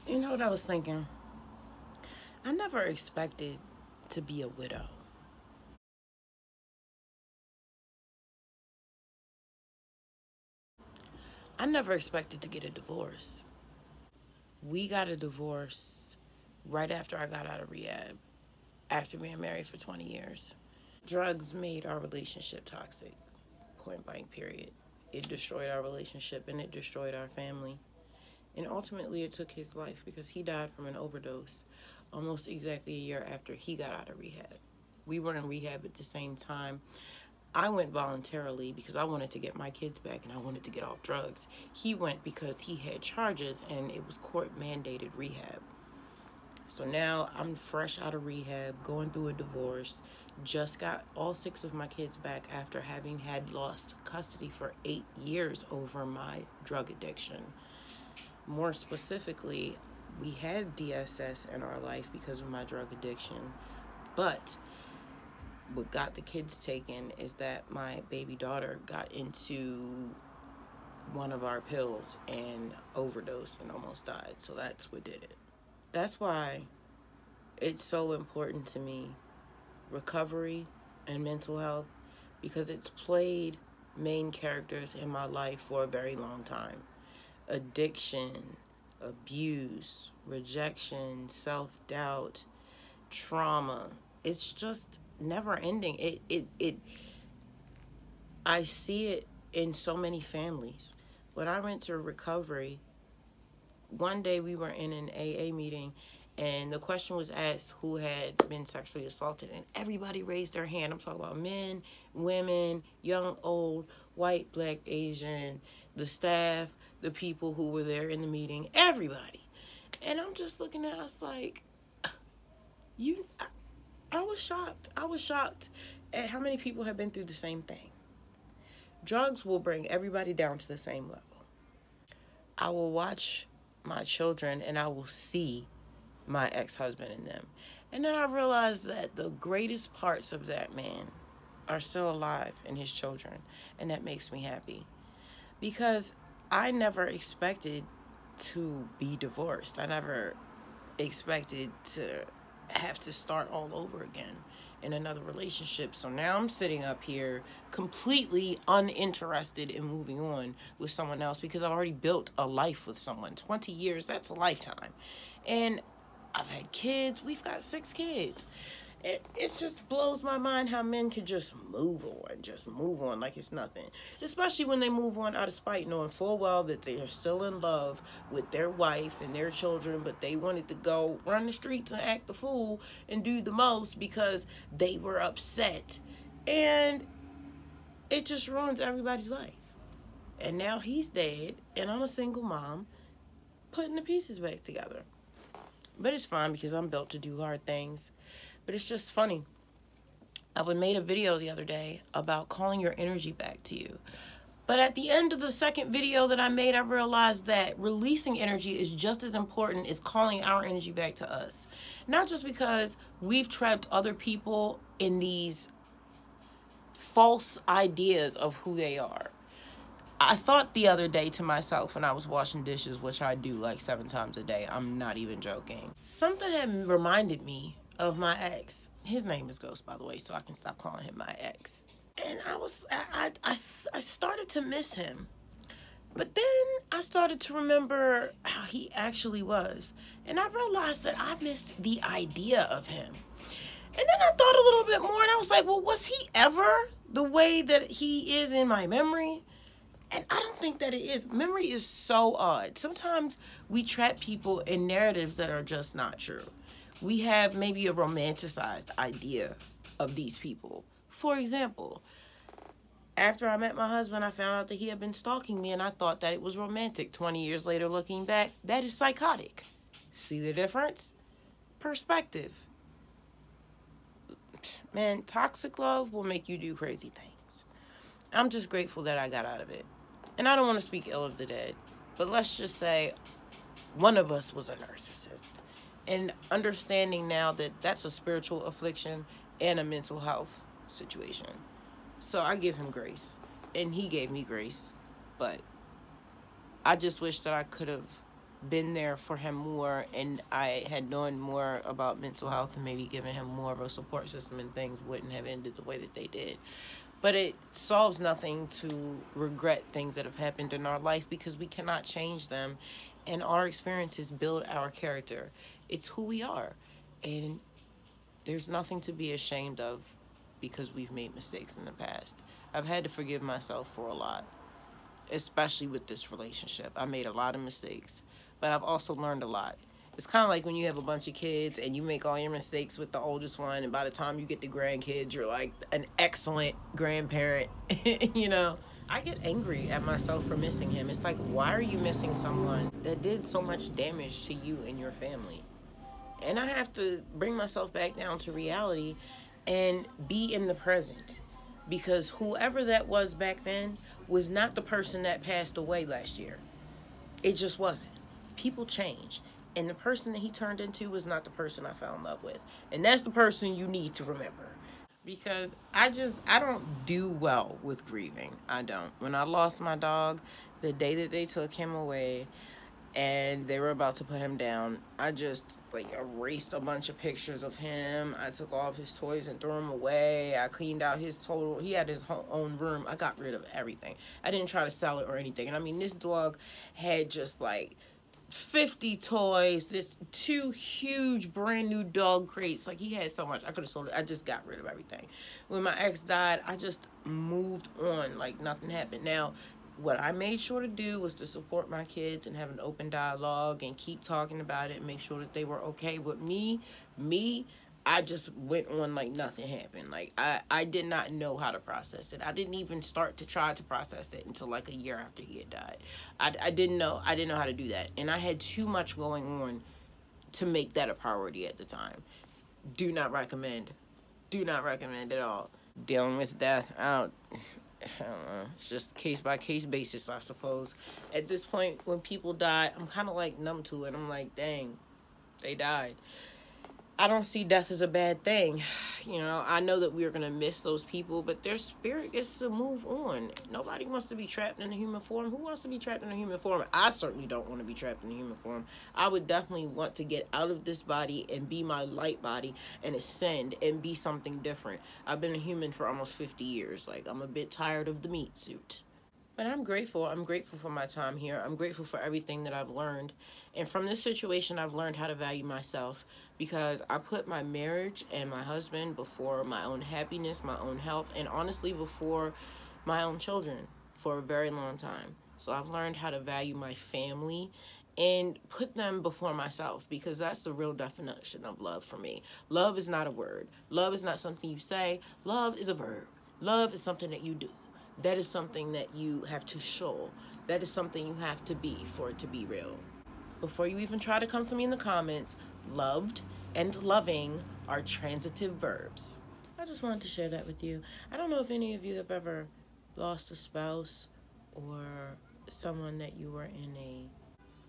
You know what I was thinking? I never expected to be a widow. I never expected to get a divorce. We got a divorce right after I got out of rehab, after being married for 20 years. Drugs made our relationship toxic, point blank, period. It destroyed our relationship and it destroyed our family. And ultimately, it took his life because he died from an overdose almost exactly a year after he got out of rehab. We were in rehab at the same time. I went voluntarily because I wanted to get my kids back and I wanted to get off drugs. He went because he had charges and it was court mandated rehab. So now I'm fresh out of rehab, going through a divorce, just got all six of my kids back after having had lost custody for 8 years over my drug addiction. More specifically, we had DSS in our life because of my drug addiction, but what got the kids taken is that my baby daughter got into one of our pills and overdosed and almost died. So that's what did it. That's why it's so important to me, recovery and mental health, because it's played main characters in my life for a very long time. Addiction, abuse, rejection, self-doubt, trauma. It's just never ending. I see it in so many families. When I went to recovery, one day we were in an AA meeting and the question was asked who had been sexually assaulted, and everybody raised their hand. I'm talking about men, women, young, old, white, black, Asian, the staff, the people who were there in the meeting, everybody. And I'm just looking at us like, you I was shocked. I was shocked at how many people have been through the same thing. Drugs will bring everybody down to the same level. I will watch my children and I will see my ex-husband in them. And then I realized that the greatest parts of that man are still alive in his children. And that makes me happy. Because I never expected to be divorced. I never expected to have to start all over again in another relationship. So now I'm sitting up here completely uninterested in moving on with someone else because I've already built a life with someone. 20 years, that's a lifetime. And I've had kids. We've got 6 kids. It just blows my mind how men can just move on like it's nothing. Especially when they move on out of spite, knowing full well that they are still in love with their wife and their children, but they wanted to go run the streets and act the fool and do the most because they were upset. And it just ruins everybody's life. And now he's dead, and I'm a single mom putting the pieces back together. But it's fine because I'm built to do hard things. But it's just funny. I made a video the other day about calling your energy back to you. But at the end of the second video that I made, I realized that releasing energy is just as important as calling our energy back to us. Not just because we've trapped other people in these false ideas of who they are. I thought the other day to myself when I was washing dishes, which I do like 7 times a day. I'm not even joking. Something had reminded me of my ex. His name is Ghost, by the way, so I can stop calling him my ex. And I started to miss him. But then I started to remember how he actually was. And I realized that I missed the idea of him. And then I thought a little bit more and I was like, well, was he ever the way that he is in my memory? And I don't think that it is. Memory is so odd. Sometimes we trap people in narratives that are just not true. We have maybe a romanticized idea of these people. For example, after I met my husband, I found out that he had been stalking me and I thought that it was romantic. 20 years later, looking back, that is psychotic. See the difference? Perspective. Man, toxic love will make you do crazy things. I'm just grateful that I got out of it. And I don't want to speak ill of the dead, but let's just say one of us was a narcissist. And understanding now that that's a spiritual affliction and a mental health situation. So I give him grace. And he gave me grace. But I just wish that I could have been there for him more, and I had known more about mental health and maybe given him more of a support system, and things wouldn't have ended the way that they did. But it solves nothing to regret things that have happened in our life, because we cannot change them, and our experiences build our character. It's who we are, and there's nothing to be ashamed of because we've made mistakes in the past. I've had to forgive myself for a lot, especially with this relationship. I made a lot of mistakes, but I've also learned a lot. It's kind of like when you have a bunch of kids and you make all your mistakes with the oldest one, and by the time you get to grandkids, you're like an excellent grandparent. you know, I get angry at myself for missing him. It's like, why are you missing someone that did so much damage to you and your family? And I have to bring myself back down to reality and be in the present, because whoever that was back then was not the person that passed away last year. It just wasn't. People change. And the person that he turned into was not the person I fell in love with. And that's the person you need to remember. Because I don't do well with grieving. I don't. When I lost my dog, the day that they took him away, and they were about to put him down, I just like erased a bunch of pictures of him. I took all of his toys and threw them away. I cleaned out he had his own room. I got rid of everything. I didn't try to sell it or anything. And I mean, this dog had just like 50 toys, this 2 huge brand new dog crates. Like, he had so much. I could have sold it. I just got rid of everything. When my ex died, I just moved on like nothing happened. Now, what I made sure to do was to support my kids and have an open dialogue and keep talking about it and make sure that they were okay with me. I just went on like nothing happened. Like, I did not know how to process it. I didn't even start to try to process it until like a year after he had died. I didn't know how to do that. And I had too much going on to make that a priority at the time. Do not recommend. Do not recommend at all. Dealing with death, I don't know. It's just case by case basis, I suppose. At this point, when people die, I'm kind of like numb to it. I'm like, dang, they died. I don't see death as a bad thing. You know, I know that we are going to miss those people, but their spirit gets to move on. Nobody wants to be trapped in a human form. Who wants to be trapped in a human form? I certainly don't want to be trapped in a human form. I would definitely want to get out of this body and be my light body and ascend and be something different. I've been a human for almost 50 years. Like, I'm a bit tired of the meat suit. But I'm grateful. I'm grateful for my time here. I'm grateful for everything that I've learned. And from this situation, I've learned how to value myself, because I put my marriage and my husband before my own happiness, my own health, and honestly before my own children for a very long time. So I've learned how to value my family and put them before myself, because that's the real definition of love for me. Love is not a word. Love is not something you say. Love is a verb. Love is something that you do. That is something that you have to show. That is something you have to be for it to be real. Before you even try to come for me in the comments, loved and loving are transitive verbs. I just wanted to share that with you. I don't know if any of you have ever lost a spouse or someone that you were in a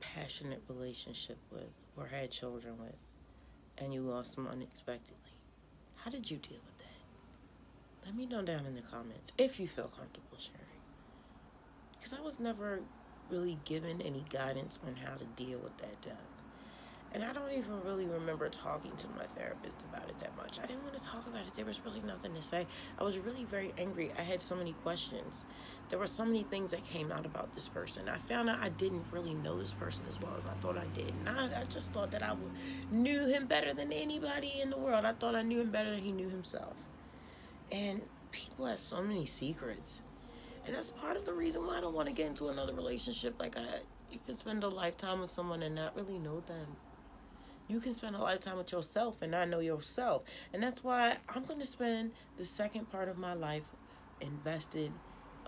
passionate relationship with or had children with, and you lost them unexpectedly. How did you deal with that? Let me know down in the comments if you feel comfortable sharing. Because I was never really given any guidance on how to deal with that death. And I don't even really remember talking to my therapist about it that much. I didn't want to talk about it. There was really nothing to say. I was really very angry. I had so many questions. There were so many things that came out about this person. I found out I didn't really know this person as well as I thought I did. And I just thought that I knew him better than anybody in the world. I thought I knew him better than he knew himself. And people have so many secrets. And that's part of the reason why I don't want to get into another relationship. You can spend a lifetime with someone and not really know them. You can spend a lifetime with yourself and not know yourself. And that's why I'm going to spend the second part of my life invested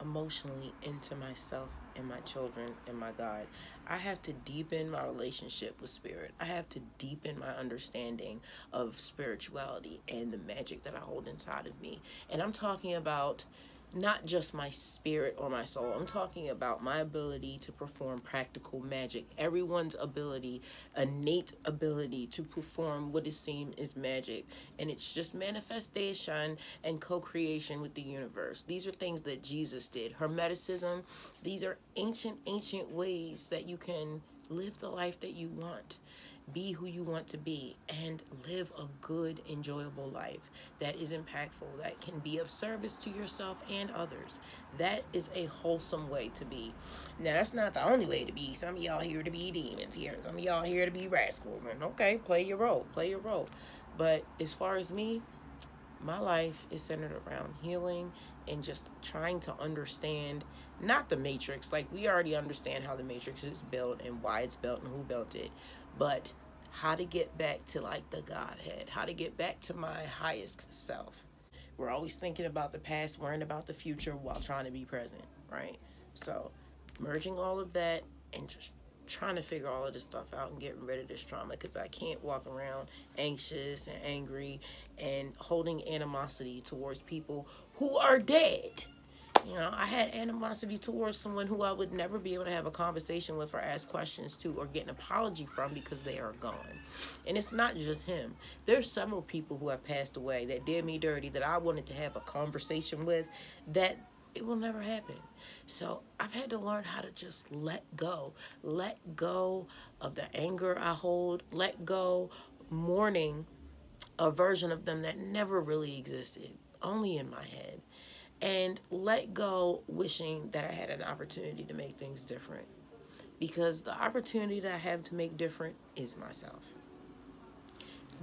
emotionally into myself and my children and my God. I have to deepen my relationship with spirit. I have to deepen my understanding of spirituality and the magic that I hold inside of me. And I'm talking about not just my spirit or my soul. I'm talking about my ability to perform practical magic. Everyone's ability, innate ability to perform what is seen as magic. And it's just manifestation and co-creation with the universe. These are things that Jesus did. Hermeticism, these are ancient ways that you can Live the life that you want. Be who you want to be, and live a good, enjoyable life that is impactful, that can be of service to yourself and others. That is a wholesome way to be. Now, that's not the only way to be. Some of y'all here to be demons here. Some of y'all here to be rascals. And okay, play your role. Play your role. But as far as me, my life is centered around healing and just trying to understand, not the matrix, like we already understand how the matrix is built and why it's built and who built it, but how to get back to like the Godhead, how to get back to my highest self. We're always thinking about the past, worrying about the future while trying to be present, right? So merging all of that and just trying to figure all of this stuff out and getting rid of this trauma, because I can't walk around anxious and angry and holding animosity towards people who are dead. You know, I had animosity towards someone who I would never be able to have a conversation with or ask questions to or get an apology from because they are gone. And it's not just him. There's several people who have passed away that did me dirty that I wanted to have a conversation with that it will never happen. So I've had to learn how to just let go. Let go of the anger I hold. Let go mourning a version of them that never really existed, only in my head. And let go wishing that I had an opportunity to make things different. Because the opportunity that I have to make different is myself.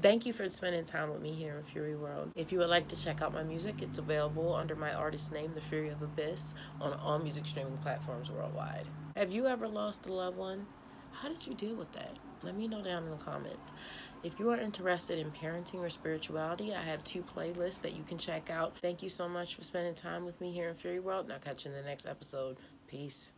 Thank you for spending time with me here in Fury World. If you would like to check out my music, it's available under my artist name, The Fury of Abyss, on all music streaming platforms worldwide. Have you ever lost a loved one? How did you deal with that? Let me know down in the comments. If you are interested in parenting or spirituality, I have 2 playlists that you can check out. Thank you so much for spending time with me here in Fury World, and I'll catch you in the next episode. Peace.